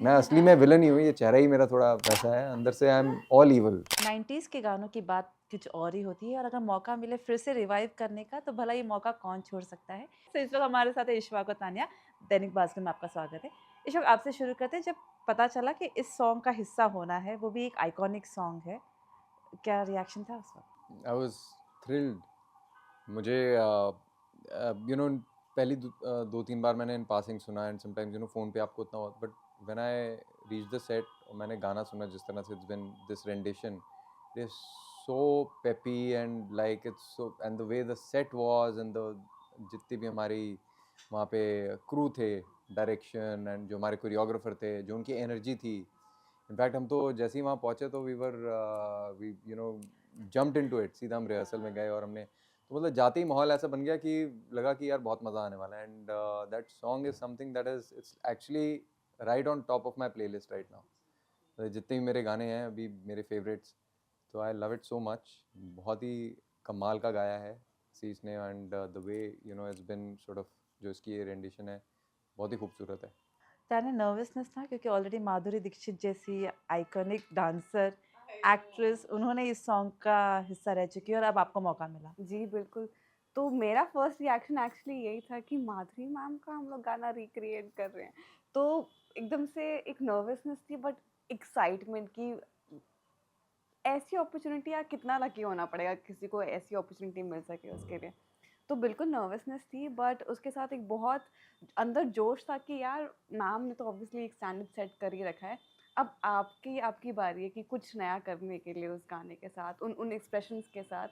मैं असली में विलन ही हूँ, ये चेहरा ही मेरा थोड़ा वैसा है, अंदर से I am all evil. 90s के गानों की बात कुछ और ही होती है और अगर मौका मिले फिर से रिवाइव करने का तो भला ये मौका कौन छोड़ सकता है। तो इस वक्त हमारे साथ है इशफाक और तानिया। दैनिक भास्कर में आपका स्वागत है। इशफाक, आपसे शुरू करते हैं। जब पता चला कि इस सॉन्ग का हिस्सा होना है, वो भी एक आइकॉनिक सॉन्ग है, क्या रिएक्शन था उस वक्त? I was thrilled. मुझे यू नो पहली 2-3 बार मैंने इन पासिंग सुना एंड समटाइम्स फ़ोन पे आपको उतना, but when I reach the set और मैंने गाना सुना जिस तरह से it's been this rendition, it is so peppy and like it's so, and the way the set was and the जितनी भी हमारी वहाँ पे क्रू थे, डायरेक्शन एंड जो हमारे कोरियोग्राफर थे, जो उनकी एनर्जी थी। इनफैक्ट हम तो जैसे ही वहाँ पहुँचे तो वी जम्प्ड इनटू इट। सीधा हम रिहर्सल में गए और हमने तो मतलब जाते ही माहौल ऐसा बन गया कि लगा कि यार बहुत मज़ा आने वाला है। And that song is something that is it's actually right on top of my playlist right now. जितने भी मेरे गाने हैं अभी मेरे फेवरेट्स, तो I love it so much. बहुत ही कमाल का गाया है सीस ने, and the way it's been sort of, जो इसकी रेंडिशन है बहुत ही खूबसूरत है। तानिया, नर्वसनेस था क्योंकि ऑलरेडी माधुरी दीक्षित जैसी आइकॉनिक डांसर, एक्ट्रेस, उन्होंने इस सॉन्ग का हिस्सा रह चुकी है और अब आपको मौका मिला। जी, बिल्कुल। तो मेरा फर्स्ट रिएक्शन एक्चुअली यही था कि माधुरी मैम का हम लोग गाना रिक्रिएट कर रहे हैं। तो एकदम से एक नर्वसनेस थी बट एक्साइटमेंट कि ऐसी अपॉर्च्युनिटी यार कितना लकी होना पड़ेगा किसी को ऐसी अपॉर्च्युनिटी मिल सके उसके लिए। तो बिल्कुल नर्वसनेस थी बट उसके साथ एक बहुत अंदर जोश था कि यार मैम ने तो ऑब्वियसली एक स्टैंडर्ड सेट कर ही रखा है। अब आपकी आपकी बारी है कि कुछ नया करने के लिए उस गाने के साथ, उन उन एक्सप्रेशंस के साथ।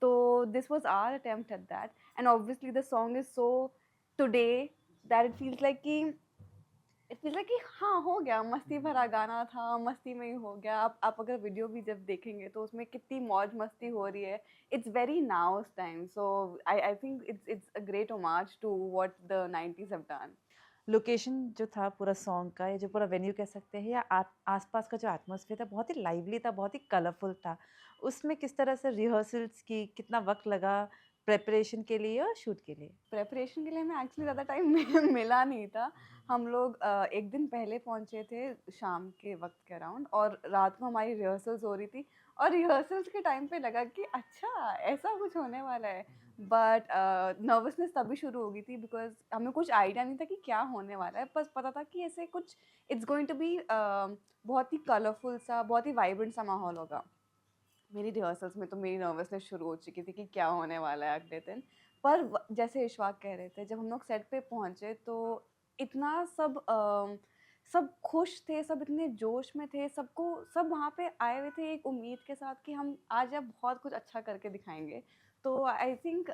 तो this was our attempt at that and obviously the song is so today that it feels like कि हाँ, हो गया, मस्ती भरा गाना था, मस्ती में ही हो गया। आप अगर वीडियो भी जब देखेंगे तो उसमें कितनी मौज-मस्ती हो रही है। इट्स वेरी नाउ's time, so I think it's a great homage to what the 90s have done. Location जो था पूरा सॉन्ग का, ये जो पूरा वेन्यू कह सकते हैं या आसपास का जो एटमॉस्फेयर था, बहुत ही लाइवली था, बहुत ही कलरफुल था। उसमें किस तरह से रिहर्सल्स की, कितना वक्त लगा प्रेपरेशन के लिए और शूट के लिए? प्रिपरेशन के लिए हमें एक्चुअली ज़्यादा टाइम मिला नहीं था। हम लोग एक दिन पहले पहुँचे थे शाम के वक़्त के अराउंड और रात को हमारी रिहर्सल्स हो रही थी और रिहर्सल्स के टाइम पे लगा कि अच्छा ऐसा कुछ होने वाला है। बट नर्वसनेस तभी शुरू हो गई थी बिकॉज़ हमें कुछ आइडिया नहीं था कि क्या होने वाला है। बस पता था कि ऐसे कुछ इट्स गोइंग टू बी बहुत ही कलरफुल सा, बहुत ही वाइब्रेंट सा माहौल होगा। मेरी रिहर्सल्स में तो मेरी नर्वसनेस शुरू हो चुकी थी कि क्या होने वाला है अगले दिन। पर जैसे इशफाक कह रहे थे, जब हम लोग सेट पे पहुँचे तो इतना सब खुश थे, सब इतने जोश में थे, सब वहाँ पे आए हुए थे एक उम्मीद के साथ कि हम आज अब बहुत कुछ अच्छा करके दिखाएंगे। तो आई थिंक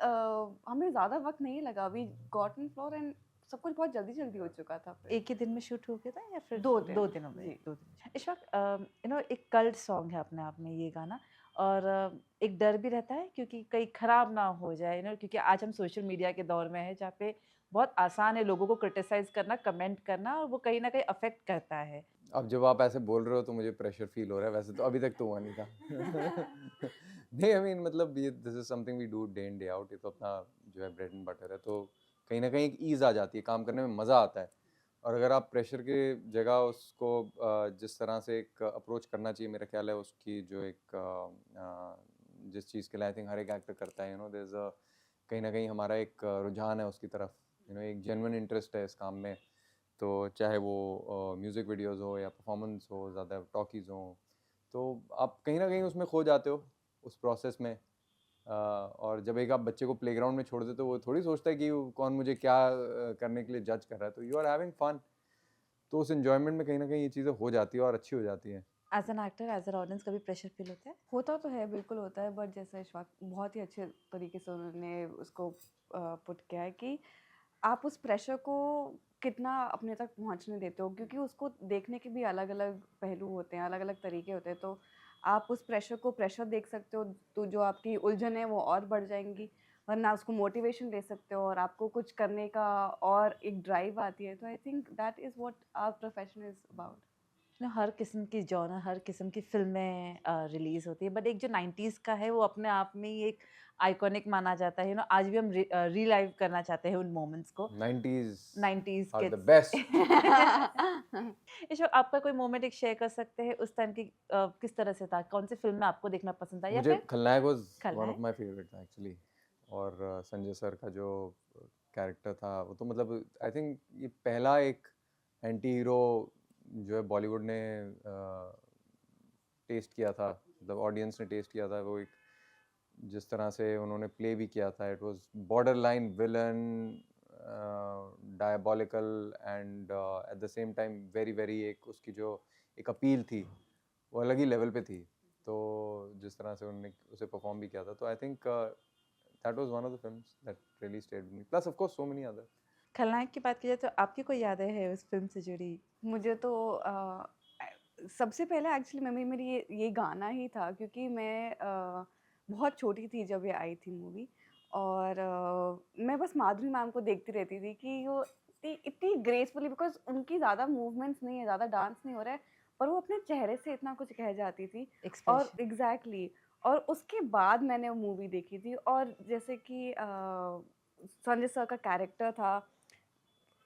हमें ज़्यादा वक्त नहीं लगा, we got on floor and सब कुछ बहुत जल्दी जल्दी हो चुका था फिर। एक ही दिन में शूट हो गया था या फिर 2 दिन। 2 दिनों में? जी। 2 दिन। इशफाक, एक कल्ट सॉन्ग है अपने आप में ये गाना और एक डर भी रहता है क्योंकि कहीं खराब ना हो जाए, क्योंकि आज हम सोशल मीडिया के दौर में हैं जहाँ पे बहुत आसान है लोगों को क्रिटिसाइज़ करना, कमेंट करना और वो कहीं न कहीं अफ़ेक्ट करता है। अब जब आप ऐसे बोल रहे हो तो मुझे प्रेशर फील हो रहा है, वैसे तो अभी तक तो हुआ नहीं था। नहीं, आई मीन मतलब ये this is something we do day in day out, ये तो अपना जो है ब्रेड एंड बटर है, तो कहीं ना कहीं एक ईज आ जाती है, काम करने में मज़ा आता है। और अगर आप प्रेशर के जगह उसको जिस तरह से एक अप्रोच करना चाहिए, मेरा ख्याल है उसकी जो एक जिस चीज़ के लिए आई थिंक हर एक एक्टर करता है, देयर इज अ कहीं ना कहीं हमारा एक रुझान है उसकी तरफ, एक जेन्युइन इंटरेस्ट है इस काम में। तो चाहे वो म्यूज़िक वीडियोस हो या परफॉर्मेंस हो, ज़्यादा टॉकीज़ हों, तो आप कहीं न कहीं उसमें खो जाते हो उस प्रोसेस में। और जब एक आप बच्चे को प्लेग्राउंड में छोड़ देते हो, वो थोड़ी सोचता है कि वो कौन मुझे क्या करने के लिए जज कर रहा है, तो यू आर हैविंग फन। तो उस एन्जॉयमेंट में कहीं न कहीं ये चीज़ें हो जाती है और अच्छी हो जाती हैं। As an actor, as an audience कभी प्रेशर फ़ील होता है? होता तो है, बिल्कुल होता है, बट जैसे इशफ़ाक बहुत ही अच्छे तरीके से उन्होंने उसको पुट किया है कि आप उस प्रेशर को कितना अपने तक पहुँचने देते हो, क्योंकि उसको देखने के भी अलग-अलग पहलू होते हैं, अलग-अलग तरीके होते हैं। तो आप उस प्रेशर को प्रेशर देख सकते हो, तो जो आपकी उलझन है वो और बढ़ जाएँगी, वरना उसको मोटिवेशन ले सकते हो और आपको कुछ करने का और एक ड्राइव आती है। तो I think that is what our profession is about. हर किस्म की जॉनर, हर किस्म की फ़िल्में रिलीज़ होती है, बट एक जो 90s का है वो अपने आप में ही एक आइकॉनिक माना जाता है, आज भी हम रीलाइव करना चाहते हैं उन मोमेंट्स को, 90s 90s are के। the best. ईशव, आपका कोई मोमेंट एक शेयर कर सकते हैं उस टाइम की, किस तरह से था? कौन सी फ़िल्म में आपको देखना पसंद था या मुझे फिर खलनायक वाज वन ऑफ खलनायक? My favourite actually. और संजय सर का जो कैरेक्टर था वो तो मतलब आई थिंक ये पहला एक एंटी हीरो जो है बॉलीवुड ने टेस्ट किया था, मतलब ऑडियंस ने टेस्ट किया था। वो एक जिस तरह से उन्होंने प्ले भी किया था, it was borderline villain, diabolical and at the same time very very, एक उसकी जो एक अपील थी वो अलग ही लेवल पे थी। तो जिस तरह से उन्होंने उसे परफॉर्म भी किया था, तो I think that was one of the films that really stayed with me, plus of course so many other. खलनायक की बात की जाए तो आपकी कोई यादें हैं उस फ़िल्म से जुड़ी? मुझे तो सबसे पहले एक्चुअली मेमोरी मेरी ये गाना ही था, क्योंकि मैं बहुत छोटी थी जब ये आई थी मूवी। और मैं बस माधुरी मैम को देखती रहती थी कि वो इतनी इतनी ग्रेसफुली, बिकॉज उनकी ज़्यादा मूवमेंट्स नहीं है, ज़्यादा डांस नहीं हो रहा है, पर वो अपने चेहरे से इतना कुछ कह जाती थी। और एक्सप्रेशन। एग्जैक्टली और उसके बाद मैंने वो मूवी देखी थी, और जैसे कि संजय सर का कैरेक्टर था,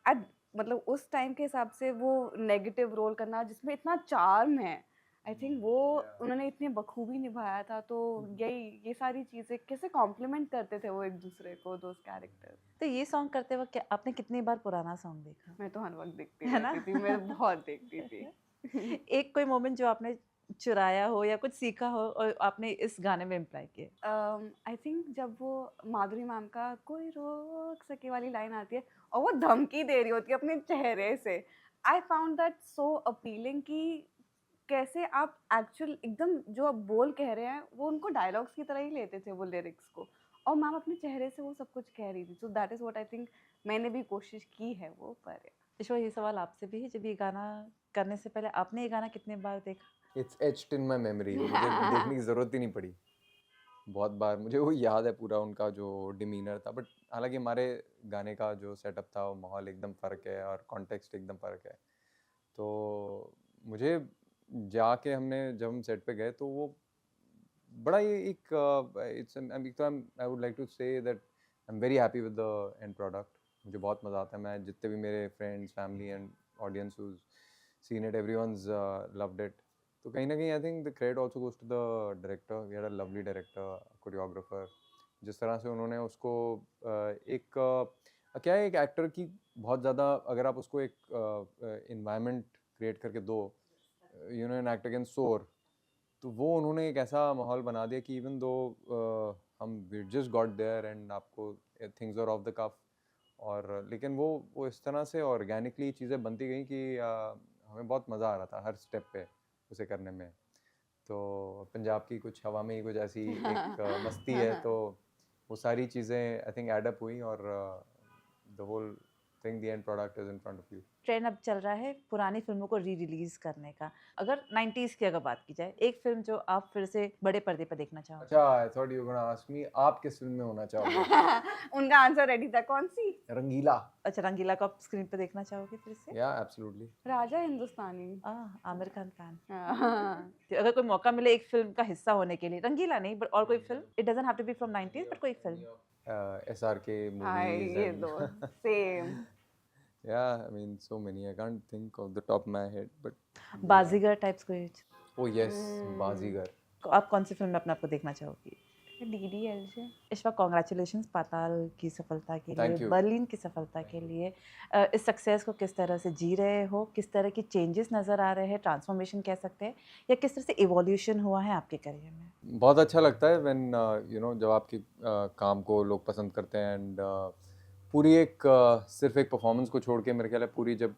एट मतलब उस टाइम के हिसाब से वो नेगेटिव रोल करना जिसमें इतना चार्म है, आई थिंक वो उन्होंने इतने बखूबी निभाया था। तो यही ये सारी चीज़ें कैसे कॉम्प्लीमेंट करते थे वो एक दूसरे को, दोस्त कैरेक्टर। तो ये सॉन्ग करते वक़्त क्या आपने कितनी बार पुराना सॉन्ग देखा? मैं तो हर वक्त देखती है ना? रहती थी, मैं बहुत देखती थी। एक कोई मोमेंट जो आपने चुराया हो या कुछ सीखा हो और आपने इस गाने में इम्प्लाई किया? आई थिंक जब वो माधुरी मैम का कोई रोक सके वाली लाइन आती है और वो धमकी दे रही होती है अपने चेहरे से, I found that so appealing कि कैसे आप एक्चुअल एकदम जो आप बोल कह रहे हैं वो उनको डायलॉग्स की तरह ही लेते थे वो लिरिक्स को, और मैम अपने चेहरे से वो सब कुछ कह रही थी। So that is what I think मैंने भी कोशिश की है वो, पर ईश्वर, ये सवाल आपसे भी है, जब ये गाना करने से पहले आपने ये गाना कितने बार देखा? It's etched in my memory, मुझे देखने की ज़रूरत ही नहीं पड़ी। बहुत बार मुझे वो याद है पूरा उनका जो डिमीनर था, बट हालांकि हमारे गाने का जो सेटअप था वो माहौल एकदम फ़र्क है और कॉन्टेक्स्ट एकदम फ़र्क है। तो मुझे जाके हमने जब हम सेट पे गए तो वो बड़ा ही एक it's I would like to say that I am very happy with the end product. मुझे बहुत मज़ा आता है, मैं जितने भी मेरे friends family and audience whose seen it, everyone's loved it. तो कहीं ना कहीं I think the credit also goes to the director. We had a lovely director, choreographer. जिस तरह से उन्होंने उसको एक क्या है, एक एक्टर की बहुत ज़्यादा अगर आप उसको एक इन्वायरमेंट क्रिएट करके दो, you know an actor can सोर, तो वो उन्होंने एक ऐसा माहौल बना दिया कि इवन दो हम we just got there and आपको things are off the cuff, और लेकिन वो इस तरह से ऑर्गेनिकली चीज़ें बनती गई कि हमें बहुत मज़ा आ रहा था हर स्टेप पे उसे करने में। तो पंजाब की कुछ हवा में ही कुछ ऐसी एक मस्ती है, तो वो सारी चीज़ें आई थिंक एड अप हुई, और the whole thing the end product is in front of you. Trend अब चल रहा है पुरानी फ़िल्मों को री-रिलीज़ करने का। अगर 90s की अगर बात की जाए, एक फ़िल्म जो आप फिर से बड़े पर्दे पर देखना चाहोगे? अच्छा, I thought you were gonna ask me आप किस फिल्म में होना चाहोगे? उनका आंसर रेडी था, कौन सी? रंगीला। अच्छा, रंगीला को आप स्क्रीन पे देखना चाहोगे फिर से? या एब्सोल्युटली। राजा हिंदुस्तानी। आमिर खान फैन। हाँ। तो अगर कोई मौका मिले एक फ़िल्म का हिस्सा होने के लिए, रंगीला नहीं बट और कोई film, it doesn't have to be from 90s but कोई फ़िल्म। SRK हाय, movies ये and दो same. yeah, I mean so many. I can't think of the top of my head, but बाज़ीगर types कुछ? oh yes, बाजीगर। आप कौन सी film में अपने आप को देखना चाहोगी? DDLJ। इस वक्त कॉन्ग्रेचुलेशंस पाताल की सफलता के लिए, Thank you. बर्लिन की सफलता के लिए। इस सक्सेस को किस तरह से जी रहे हो? किस तरह की चेंजेस नज़र आ रहे हैं, ट्रांसफॉर्मेशन कह सकते हैं, या किस तरह से इवोल्यूशन हुआ है आपके करियर में? बहुत अच्छा लगता है व्हेन यू नो जब आपके काम को लोग पसंद करते हैं, एंड पूरी एक सिर्फ एक परफॉर्मेंस को छोड़ के मेरे ख्याल है पूरी जब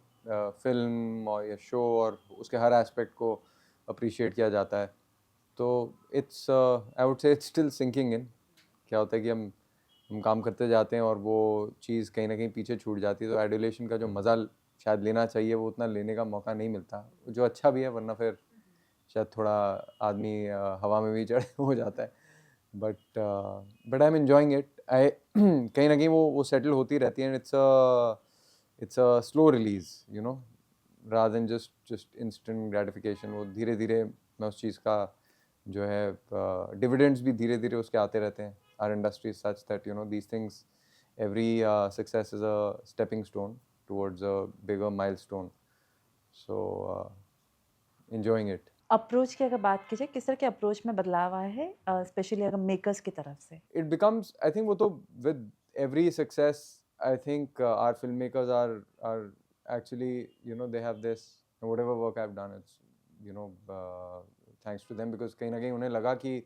फिल्म और या शो और उसके हर एस्पेक्ट को अप्रिशिएट किया जाता है, तो it's I would say it's still sinking in. क्या होता है कि हम काम करते जाते हैं और वो चीज़ कहीं ना कहीं पीछे छूट जाती है, तो एडुलेशन का जो मज़ा शायद लेना चाहिए वो उतना लेने का मौका नहीं मिलता, जो अच्छा भी है, वरना फिर शायद थोड़ा आदमी हवा में भी चढ़ हो जाता है। But I am enjoying it. I कहीं ना कहीं वो सेटल होती रहती है, and it's a slow release, you know. rather than just instant gratification, वो धीरे धीरे मैं उस चीज़ का जो है dividends भी धीरे धीरे उसके आते रहते हैं. Our industry is such that these things, every success is a stepping stone towards a bigger milestone. So enjoying it. Approach की अगर बात की जाए, किस तरह के अप्रोच में बदलाव आया है, स्पेशली अगर मेकर्स की तरफ से? It becomes, I think, वो तो with every success, I think our filmmakers are actually, they have this, whatever work I've done, it's thanks to them, because कहीं ना कहीं उन्हें लगा कि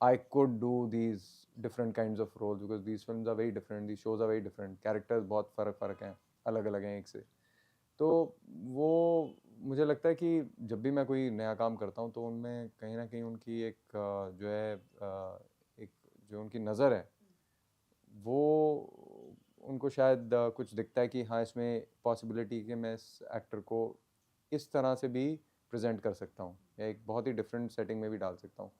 I could do these different kinds of roles, because these films are very different, these shows are very different, characters बहुत फर्क हैं, अलग हैं एक से. तो वो मुझे लगता है कि जब भी मैं कोई नया काम करता हूँ तो उनमें कहीं ना कहीं उनकी एक जो है एक जो उनकी नज़र है वो उनको शायद कुछ दिखता है कि हाँ, इसमें पॉसिबिलिटी कि मैं इस एक्टर को इस तरह से भी प्रेजेंट कर सकता हूँ या एक बहुत ही डिफरेंट सेटिंग में भी डाल सकता हूँ.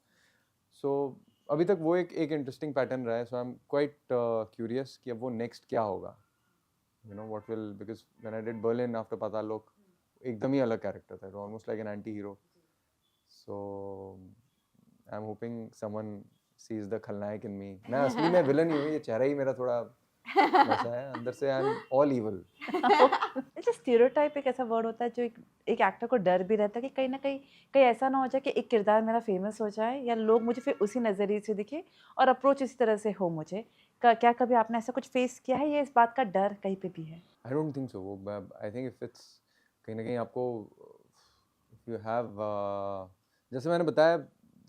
सो अभी तक वो एक इंटरेस्टिंग पैटर्न रहा है. सो आई एम क्वाइट क्यूरियस कि अब वो नेक्स्ट क्या होगा. what will, because when I did Berlin after Patal Lok, एकदम ही अलग कैरेक्टर था, almost like an anti-hero. So I'm hoping someone sees the खलनायक in me. मैं असली में विलन ही हूँ, ये चेहरा ही मेरा थोड़ा वैसा है, अंदर से I'm all evil. अच्छा, स्टीरियोटाइप एक ऐसा वर्ड होता है जो एक एक्टर को डर भी रहता है कि कहीं ना कहीं ऐसा ना हो जाए कि एक किरदार मेरा फेमस हो जाए या लोग मुझे फिर उसी नज़रिए से दिखे और अप्रोच इसी तरह से हो मुझे. क्या कभी आपने ऐसा कुछ फेस किया है या इस बात का डर कहीं पे भी है? I don't think so. I think if it's कहीं ना कहीं आपको if you have जैसे मैंने बताया,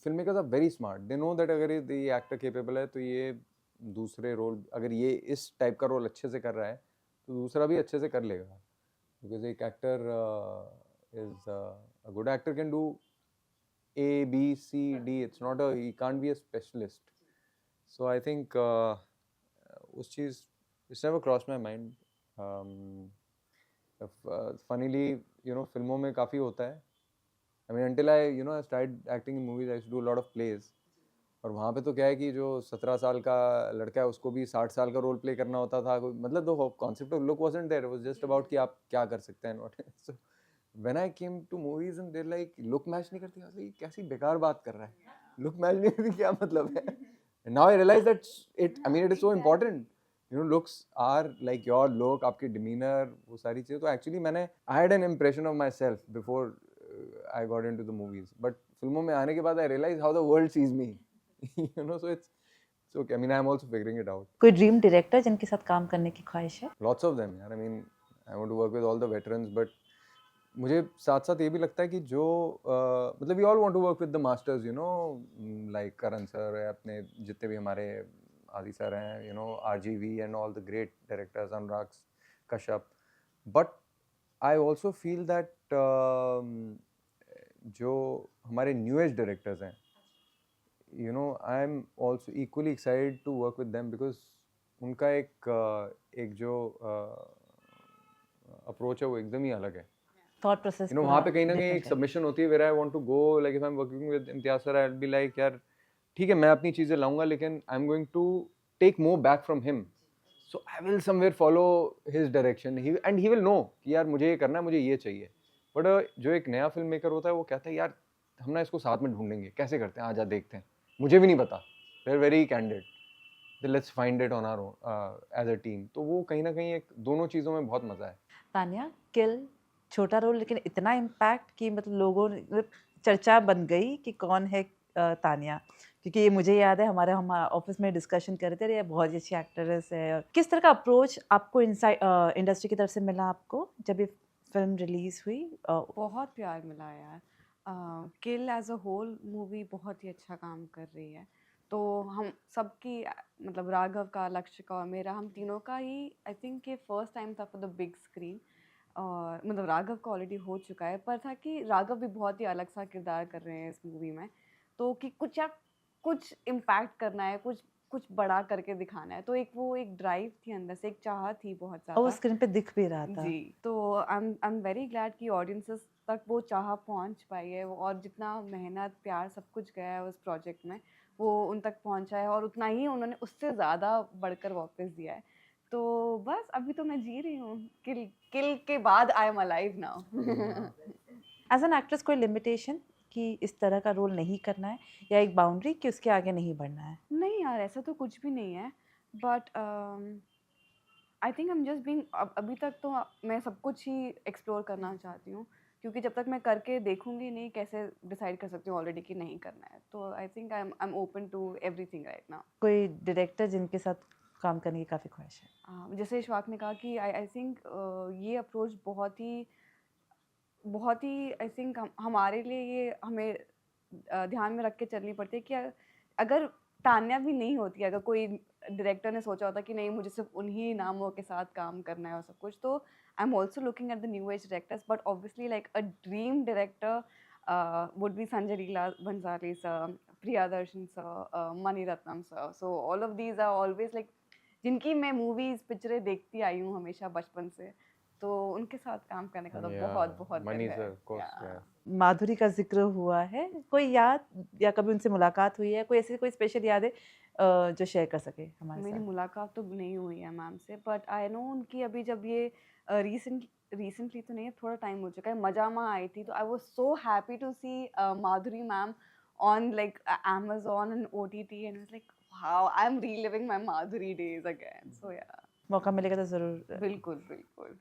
film makers are very smart. They know that अगर ये एक्टर केपेबल है तो ये दूसरे रोल, अगर ये इस टाइप का रोल अच्छे से कर रहा है तो दूसरा भी अच्छे से कर लेगा. बिकॉज एक actor is a good actor can do A, B, C, D. It's not he can't be a specialist. So I think उस चीज़, it's never crossed my mind. Funnily, फिल्मों में काफ़ी होता है. I mean, until I started acting in movies, I used to do a lot of plays. और वहाँ पे तो क्या है कि जो 17 साल का लड़का है उसको भी 60 साल का रोल प्ले करना होता था. मतलब the concept of look wasn't there, it was just about कि आप क्या कर सकते हैं. Not so when I came to movies and they like look match नहीं करती, ये कैसी बेकार बात कर रहा है, लुक मैच नहीं करती क्या मतलब है. And now I realise that it, I mean, it is so important. Looks are like your look, आपकी डिमीनर, वो सारी चीज़ें. तो एक्चुअली मैंने I had an impression of myself before I got into the movies, but फिल्मों में आने के बाद I realise how the world sees me. So it's okay. I mean, I'm also figuring it out. कोई dream director जिनके साथ काम करने की ख्वाहिश है? Lots of them, यार. I mean, I want to work with all the veterans, but मुझे साथ साथ ये भी लगता है कि जो मतलब we all want to work with the masters, like Karan sir है, अपने जितने भी हमारे आदि सर हैं, RGV and all the great directors, Anurag Kashyap. But I also feel that जो हमारे newest directors हैं, I'm also equally excited to work with them because उनका एक जो अप्रोच है वो एकदम ही अलग है. थॉट प्रोसेस वहाँ पे कहीं ना कहीं एक सबमिशन होती है where I want to go, like if I'm working with Imtiaz sir, I'll be like, यार ठीक है, मैं अपनी चीज़ें लाऊंगा लेकिन I'm going to take more back from him. So I will somewhere follow his direction. And he will know कि यार मुझे ये करना है, मुझे ये चाहिए. But जो एक नया फिल्म मेकर होता है वो कहता है यार हम ना इसको साथ में ढूंढेंगे, कैसे करते हैं, आजा देखते हैं, मुझे भी नहीं पता. They're very candid. Let's find it on our own as a team. तो वो कहीं ना कहीं एक दोनों चीज़ों में बहुत मज़ा है. तान्या, किल छोटा रोल लेकिन इतना इम्पैक्ट कि मतलब लोगों ने चर्चा बन गई कि कौन है तान्या, क्योंकि ये मुझे याद है हमारे हम ऑफिस में डिस्कशन कर रहे थे, ये बहुत ही अच्छी एक्ट्रेस है. और किस तरह का अप्रोच आपको इंडस्ट्री की तरफ से मिला आपको जब ये फिल्म रिलीज हुई? बहुत प्यार मिला यार. किल एज अ होल मूवी बहुत ही अच्छा काम कर रही है. तो हम सबकी मतलब राघव का, लक्ष्य का और मेरा, हम तीनों का ही आई थिंक ये फर्स्ट टाइम था फॉर द बिग स्क्रीन. और मतलब राघव का ऑलरेडी हो चुका है, पर था कि राघव भी बहुत ही अलग सा किरदार कर रहे हैं इस मूवी में. तो कि कुछ इम्पैक्ट करना है, कुछ बड़ा करके दिखाना है. तो एक ड्राइव थी अंदर से, एक चाह थी बहुत और वो ज़्यादा. स्क्रीन पे दिख भी रहा था. जी, तो आई एम वेरी ग्लैड कि ऑडियंसेस तक वो चाह पहुंच पाई है. और जितना मेहनत, प्यार सब कुछ गया है उस प्रोजेक्ट में, वो उन तक पहुंचा है और उतना ही उन्होंने उससे ज़्यादा बढ़कर वापस दिया है. तो बस अभी तो मैं जी रही हूँ, किल किल के बाद I am alive now. As an actress कोई लिमिटेशन कि इस तरह का रोल नहीं करना है, या एक बाउंड्री कि उसके आगे नहीं बढ़ना है? नहीं यार, ऐसा तो कुछ भी नहीं है, but I think I am just being, अभी तक तो मैं सब कुछ ही एक्सप्लोर करना चाहती हूँ, क्योंकि जब तक मैं करके देखूंगी नहीं कैसे डिसाइड कर सकती हूँ ऑलरेडी कि नहीं करना है। तो I think I am open to everything right now. कोई डायरेक्टर जिनके साथ काम करने की काफ़ी ख्वाहिश है? जैसे इशफाक ने कहा कि आई थिंक ये अप्रोच बहुत ही आई थिंक हमारे लिए ये हमें ध्यान में रख के चलनी पड़ती है कि अगर तान्या भी नहीं होती, अगर कोई डायरेक्टर ने सोचा होता कि नहीं मुझे सिर्फ उन्हीं नामों के साथ काम करना है और सब कुछ, तो I am also looking at the new age directors, but obviously like a dream director would be Sanjay Leela Bhansali sir, Priyadarshan sir, Mani Ratnam sir. So all of these are always like जिनकी मैं movies पिक्चरें देखती आई हूँ हमेशा बचपन से, तो उनके साथ काम करने का तो बहुत बहुत दिल मनी है। Sir, of course, Yeah. या माधुरी का जिक्र हुआ है, कोई याद या कभी उनसे मुलाकात हुई है, कोई ऐसी कोई स्पेशल यादें जो शेयर कर सके हमारे मेरी साथ? मुलाकात तो नहीं हुई है मैम से, बट आई नो उनकी अभी जब ये रिसेंटली तो नहीं है, थोड़ा टाइम हो चुका है, मजामा आई थी, तो I was so happy to see Madhuri ma'am on like Amazon and OTT, and I was like wow, I'm reliving my Madhuri days again. So yeah, मौका मिलेगा तो ज़रूर बिल्कुल बिल्कुल।